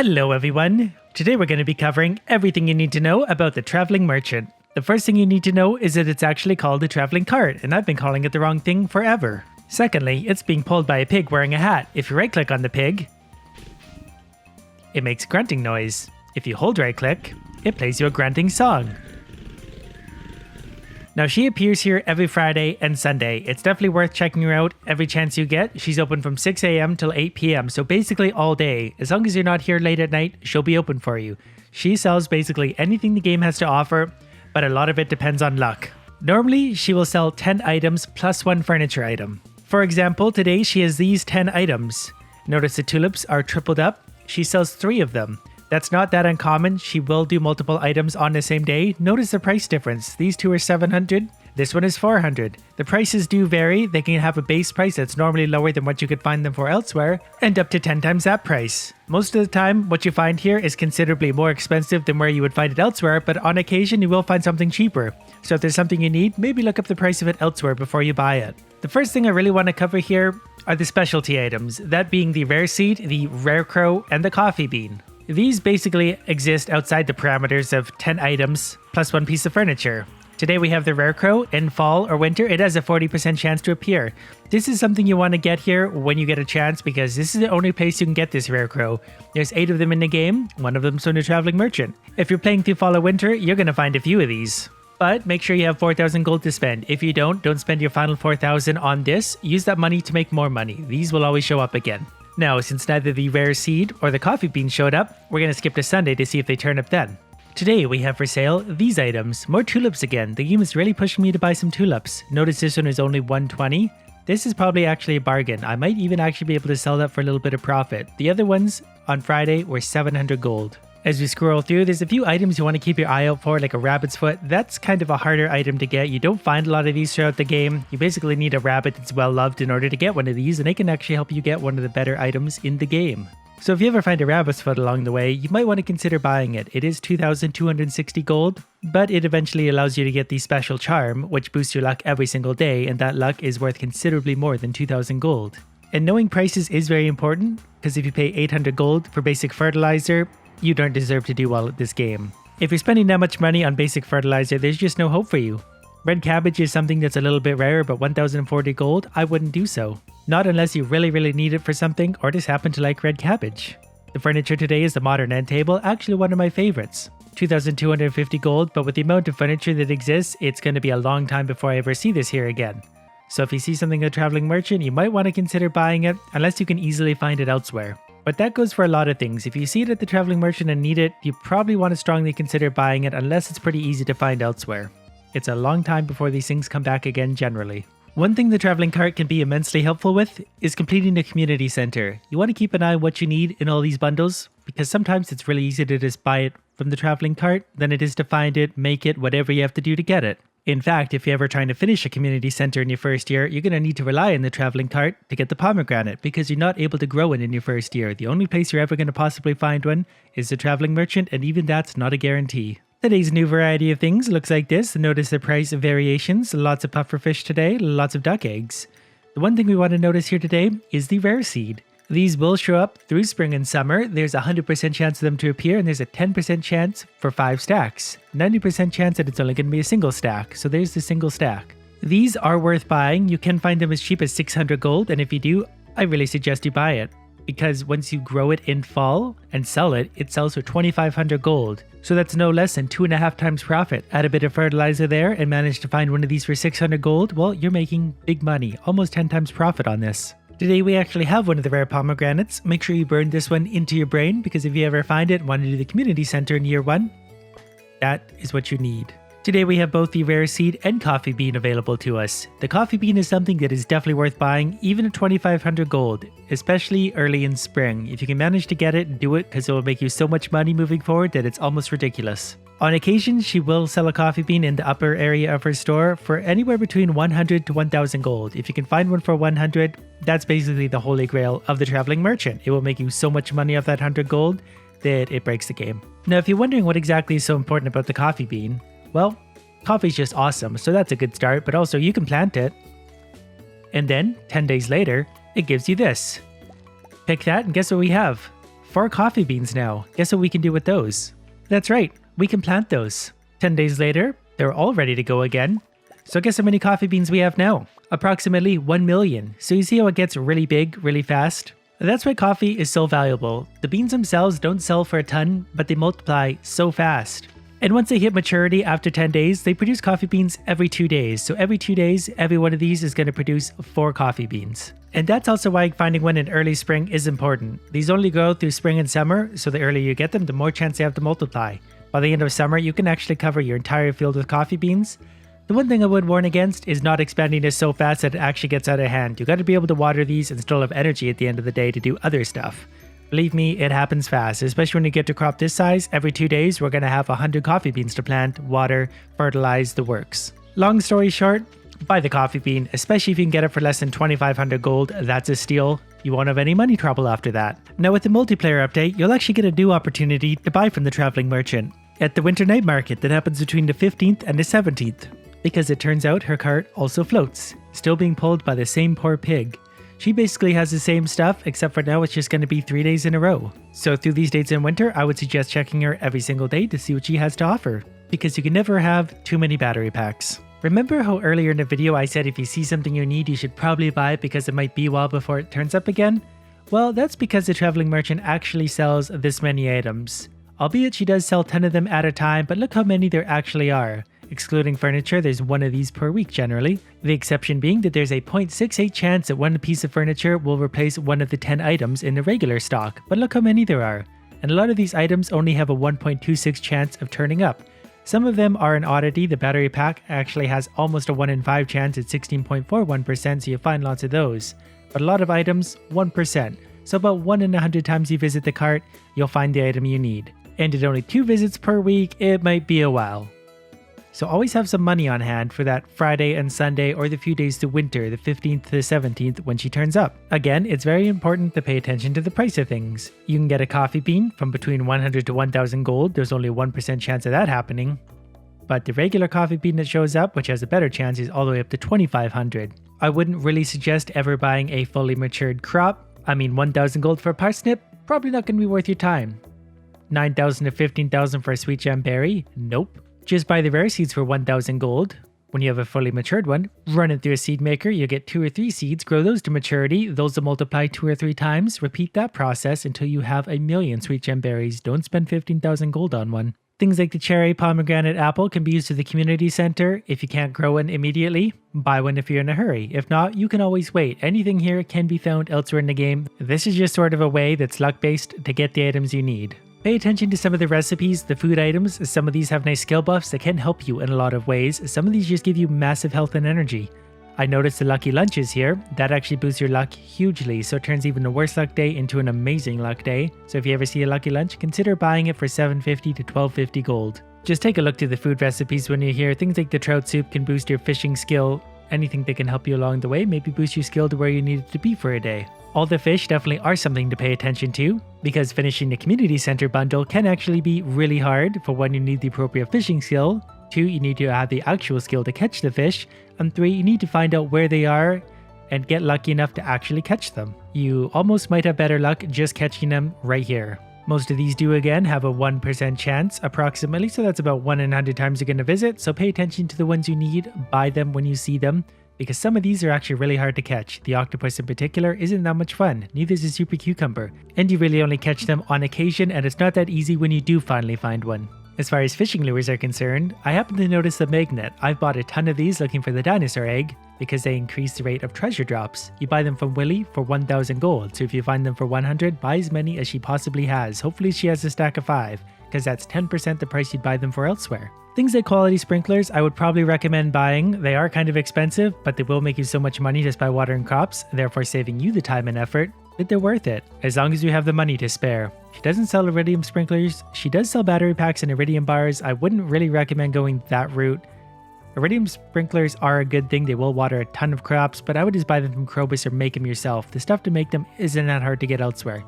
Hello everyone! Today we're going to be covering everything you need to know about the Traveling Merchant. The first thing you need to know is that it's actually called a traveling cart, and I've been calling it the wrong thing forever. Secondly, it's being pulled by a pig wearing a hat. If you right click on the pig, it makes a grunting noise. If you hold right click, it plays you a grunting song. Now she appears here every Friday and Sunday. It's definitely worth checking her out every chance you get. She's open from 6 a.m. till 8 p.m. so basically all day. As long as you're not here late at night, she'll be open for you. She sells basically anything the game has to offer, but a lot of it depends on luck. Normally, she will sell 10 items plus one furniture item. For example, today she has these 10 items. Notice the tulips are tripled up. She sells 3 of them. That's not that uncommon. She will do multiple items on the same day. Notice the price difference. These two are 700. This one is 400. The prices do vary. They can have a base price that's normally lower than what you could find them for elsewhere, and up to 10 times that price. Most of the time, what you find here is considerably more expensive than where you would find it elsewhere, but on occasion you will find something cheaper. So if there's something you need, maybe look up the price of it elsewhere before you buy it. The first thing I really want to cover here are the specialty items, that being the rare seed, the rare crow, and the coffee bean. These basically exist outside the parameters of 10 items plus one piece of furniture. Today we have the rare crow. In fall or winter, it has a 40% chance to appear. This is something you want to get here when you get a chance, because this is the only place you can get this rare crow. There's 8 of them in the game, one of them's from the Traveling Merchant. If you're playing through fall or winter, you're going to find a few of these. But make sure you have 4,000 gold to spend. If you don't spend your final 4,000 on this. Use that money to make more money. These will always show up again. Now, since neither the rare seed or the coffee bean showed up, we're going to skip to Sunday to see if they turn up then. Today we have for sale these items. More tulips again. The game is really pushing me to buy some tulips. Notice this one is only 120. This is probably actually a bargain. I might even actually be able to sell that for a little bit of profit. The other ones on Friday were 700 gold. As we scroll through, there's a few items you want to keep your eye out for, like a rabbit's foot. That's kind of a harder item to get. You don't find a lot of these throughout the game. You basically need a rabbit that's well loved in order to get one of these, and they can actually help you get one of the better items in the game. So if you ever find a rabbit's foot along the way, you might want to consider buying it. It is 2,260 gold, but it eventually allows you to get the special charm, which boosts your luck every single day, and that luck is worth considerably more than 2,000 gold. And knowing prices is very important, because if you pay 800 gold for basic fertilizer, you don't deserve to do well at this game. If you're spending that much money on basic fertilizer, there's just no hope for you. Red cabbage is something that's a little bit rare, but 1,040 gold, I wouldn't do so. Not unless you really need it for something, or just happen to like red cabbage. The furniture today is the modern end table, actually one of my favorites. 2,250 gold, but with the amount of furniture that exists, it's going to be a long time before I ever see this here again. So if you see something at Traveling Merchant, you might want to consider buying it, unless you can easily find it elsewhere. But that goes for a lot of things. If you see it at the Traveling Merchant and need it, you probably want to strongly consider buying it unless it's pretty easy to find elsewhere. It's a long time before these things come back again generally. One thing the Traveling Cart can be immensely helpful with is completing the community center. You want to keep an eye on what you need in all these bundles, because sometimes it's really easy to just buy it from the Traveling Cart than it is to find it, make it, whatever you have to do to get it. In fact, if you're ever trying to finish a community center in your first year, you're going to need to rely on the Traveling Cart to get the pomegranate, because you're not able to grow it in your first year. The only place you're ever going to possibly find one is the Traveling Merchant, and even that's not a guarantee. Today's new variety of things looks like this. Notice the price variations. Lots of pufferfish today, lots of duck eggs. The one thing we want to notice here today is the rare seed. These will show up through spring and summer. There's a 100% chance of them to appear, and there's a 10% chance for 5 stacks. 90% chance that it's only going to be a single stack, so there's the single stack. These are worth buying. You can find them as cheap as 600 gold, and if you do, I really suggest you buy it. Because once you grow it in fall and sell it, it sells for 2,500 gold. So that's no less than 2.5 times profit. Add a bit of fertilizer there and manage to find one of these for 600 gold, well, you're making big money, almost 10 times profit on this. Today we actually have one of the rare pomegranates. Make sure you burn this one into your brain, because if you ever find it and want to do the community center in year 1, that is what you need. Today we have both the rare seed and coffee bean available to us. The coffee bean is something that is definitely worth buying, even at 2,500 gold, especially early in spring. If you can manage to get it, do it, because it will make you so much money moving forward that it's almost ridiculous. On occasion, she will sell a coffee bean in the upper area of her store for anywhere between 100 to 1,000 gold. If you can find one for 100, that's basically the holy grail of the Traveling Merchant. It will make you so much money off that 100 gold that it breaks the game. Now, if you're wondering what exactly is so important about the coffee bean, well, coffee's just awesome, so that's a good start, but also you can plant it. And then, 10 days later, it gives you this. Pick that, and guess what we have? 4 coffee beans now. Guess what we can do with those? That's right, we can plant those. 10 days later, they're all ready to go again. So guess how many coffee beans we have now? Approximately 1 million. So you see how it gets really big, really fast? That's why coffee is so valuable. The beans themselves don't sell for a ton, but they multiply so fast. And once they hit maturity after 10 days, they produce coffee beans every 2 days. So every 2 days, every one of these is going to produce 4 coffee beans. And that's also why finding one in early spring is important. These only grow through spring and summer, so the earlier you get them, the more chance they have to multiply. By the end of summer, you can actually cover your entire field with coffee beans. The one thing I would warn against is not expanding this so fast that it actually gets out of hand. You got to be able to water these and still have energy at the end of the day to do other stuff. Believe me, it happens fast, especially when you get to crop this size. Every 2 days, we're going to have 100 coffee beans to plant, water, fertilize, the works. Long story short, buy the coffee bean, especially if you can get it for less than 2,500 gold. That's a steal. You won't have any money trouble after that. Now with the multiplayer update, you'll actually get a new opportunity to buy from the traveling merchant at the winter night market that happens between the 15th and the 17th. Because it turns out her cart also floats, still being pulled by the same poor pig. She basically has the same stuff, except for now it's just going to be 3 days in a row. So through these dates in winter, I would suggest checking her every single day to see what she has to offer, because you can never have too many battery packs. Remember how earlier in the video I said if you see something you need, you should probably buy it because it might be a while before it turns up again? Well, that's because the traveling merchant actually sells this many items. Albeit she does sell 10 of them at a time, but look how many there actually are. Excluding furniture, there's 1 of these per week generally. The exception being that there's a 0.68 chance that one piece of furniture will replace one of the 10 items in the regular stock, but look how many there are. And a lot of these items only have a 1.26 chance of turning up. Some of them are an oddity. The battery pack actually has almost a 1 in 5 chance at 16.41%, so you find lots of those. But a lot of items, 1%. So about 1 in 100 times you visit the cart, you'll find the item you need. And at only 2 visits per week, it might be a while. So always have some money on hand for that Friday and Sunday or the few days to winter, the 15th to the 17th when she turns up. Again, it's very important to pay attention to the price of things. You can get a coffee bean from between 100 to 1000 gold. There's only a 1% chance of that happening. But the regular coffee bean that shows up, which has a better chance, is all the way up to 2500. I wouldn't really suggest ever buying a fully matured crop. 1000 gold for a parsnip? Probably not going to be worth your time. 9,000 to 15,000 for a sweet gem berry? Nope. Just buy the rare seeds for 1000 gold. When you have a fully matured one, run it through a seed maker, you'll get 2 or 3 seeds, grow those to maturity, those will multiply 2 or 3 times, repeat that process until you have 1,000,000 sweet gem berries. Don't spend 15,000 gold on one. Things like the cherry, pomegranate, apple can be used to the community center. If you can't grow one immediately, buy one if you're in a hurry. If not, you can always wait. Anything here can be found elsewhere in the game. This is just sort of a way that's luck-based to get the items you need. Pay attention to some of the recipes, the food items. Some of these have nice skill buffs that can help you in a lot of ways. Some of these just give you massive health and energy. I noticed the lucky lunches here. That actually boosts your luck hugely, so it turns even a worse luck day into an amazing luck day. So if you ever see a lucky lunch, consider buying it for 750 to 1250 gold. Just take a look through the food recipes when you're here. Things like the trout soup can boost your fishing skill. Anything that can help you along the way, maybe boost your skill to where you need it to be for a day. All the fish definitely are something to pay attention to, because finishing the community center bundle can actually be really hard. For 1, you need the appropriate fishing skill, 2, you need to have the actual skill to catch the fish, and 3, you need to find out where they are and get lucky enough to actually catch them. You almost might have better luck just catching them right here. Most of these do again have a 1% chance approximately, so that's about 1 in 100 times you're going to visit, so pay attention to the ones you need, buy them when you see them, because some of these are actually really hard to catch. The octopus in particular isn't that much fun, neither is the super cucumber, and you really only catch them on occasion, and it's not that easy when you do finally find one. As far as fishing lures are concerned, I happen to notice the magnet. I've bought a ton of these looking for the dinosaur egg, because they increase the rate of treasure drops. You buy them from Willy for 1000 gold, so if you find them for 100, buy as many as she possibly has. Hopefully she has a stack of 5, because that's 10% the price you'd buy them for elsewhere. Things like quality sprinklers, I would probably recommend buying. They are kind of expensive, but they will make you so much money just by watering crops, therefore saving you the time and effort, that they're worth it, as long as you have the money to spare. She doesn't sell iridium sprinklers. She does sell battery packs and iridium bars. I wouldn't really recommend going that route. Iridium sprinklers are a good thing. They will water a ton of crops, but I would just buy them from Krobus or make them yourself. The stuff to make them isn't that hard to get elsewhere.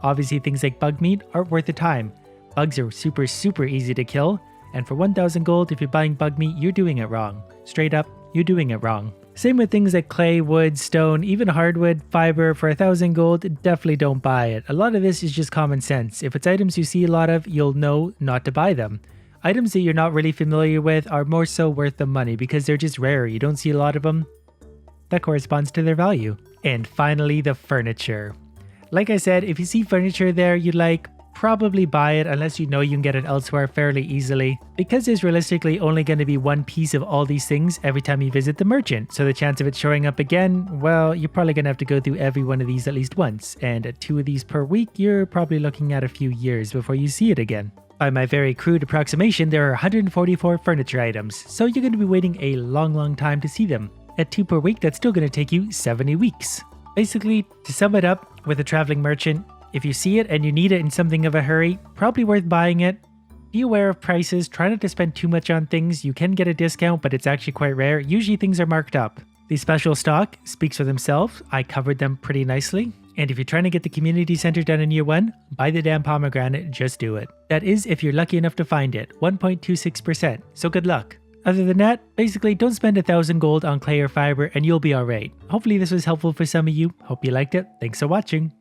Obviously, things like bug meat aren't worth the time. Bugs are super easy to kill, and for 1000 gold, if you're buying bug meat, you're doing it wrong. Straight up, you're doing it wrong. Same with things like clay, wood, stone, even hardwood, fiber. For 1,000 gold, definitely don't buy it. A lot of this is just common sense. If it's items you see a lot of, you'll know not to buy them. Items that you're not really familiar with are more so worth the money because they're just rare. You don't see a lot of them. That corresponds to their value. And finally, the furniture. Like I said, if you see furniture there you like, probably buy it unless you know you can get it elsewhere fairly easily, because there's realistically only going to be one piece of all these things every time you visit the merchant, so the chance of it showing up again, well, you're probably going to have to go through every one of these at least once, and at 2 of these per week, you're probably looking at a few years before you see it again. By my very crude approximation, there are 144 furniture items, so you're going to be waiting a long time to see them. At 2 per week, that's still going to take you 70 weeks. Basically, to sum it up, with a traveling merchant, if you see it and you need it in something of a hurry, probably worth buying it. Be aware of prices, try not to spend too much on things. You can get a discount, but it's actually quite rare. Usually things are marked up. The special stock speaks for themselves. I covered them pretty nicely. And if you're trying to get the community center done in year 1, buy the damn pomegranate, just do it. That is if you're lucky enough to find it, 1.26%, so good luck. Other than that, basically don't spend 1,000 gold on clay or fiber and you'll be alright. Hopefully this was helpful for some of you. Hope you liked it. Thanks for watching.